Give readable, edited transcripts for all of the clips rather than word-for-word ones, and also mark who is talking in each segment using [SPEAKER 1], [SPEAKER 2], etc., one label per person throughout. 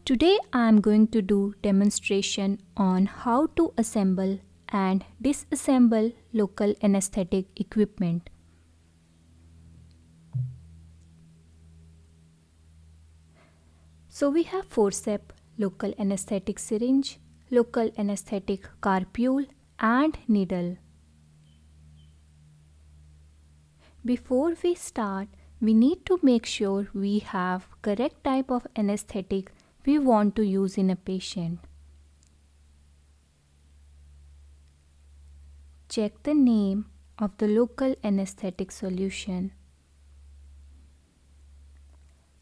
[SPEAKER 1] Today I am going to do demonstration on how to assemble and disassemble local anesthetic equipment. So we have forceps, local anesthetic syringe, local anesthetic carpule and needle. Before we start, we need to make sure we have correct type of anesthetic we want to use in a patient. Check the name of the local anesthetic solution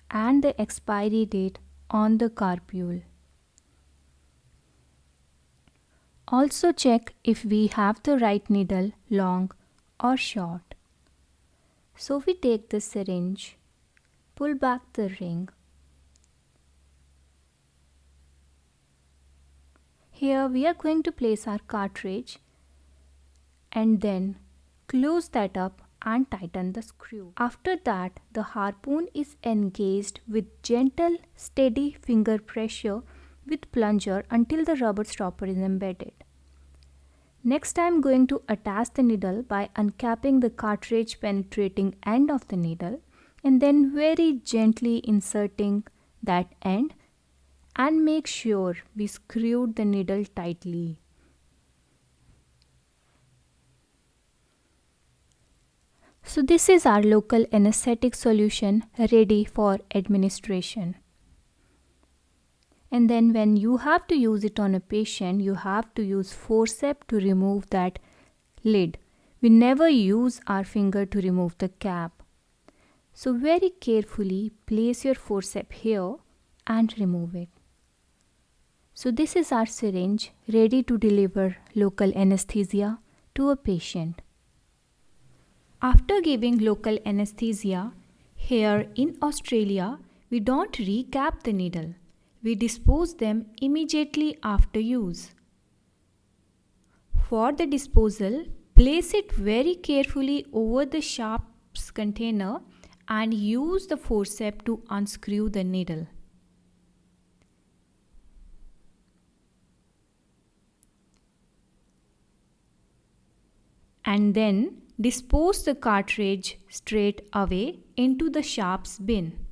[SPEAKER 1] and the expiry date on the carpule. Also check if we have the right needle, long or short. So we take the syringe, pull back the ring. Here we are going to place our cartridge and then close that up and tighten the screw. After that, the harpoon is engaged with gentle, steady finger pressure with plunger until the rubber stopper is embedded. Next, I am going to attach the needle by uncapping the cartridge penetrating end of the needle and then very gently inserting that end and make sure we screwed the needle tightly. So this is our local anesthetic solution ready for administration. And then when you have to use it on a patient, you have to use forceps to remove that lid. We never use our finger to remove the cap. So very carefully place your forceps here and remove it. So this is our syringe ready to deliver local anesthesia to a patient. After giving local anesthesia, here in Australia, we don't recap the needle. We dispose them immediately after use. For the disposal, place it very carefully over the sharps container and use the forceps to unscrew the needle. And then dispose the cartridge straight away into the sharps bin.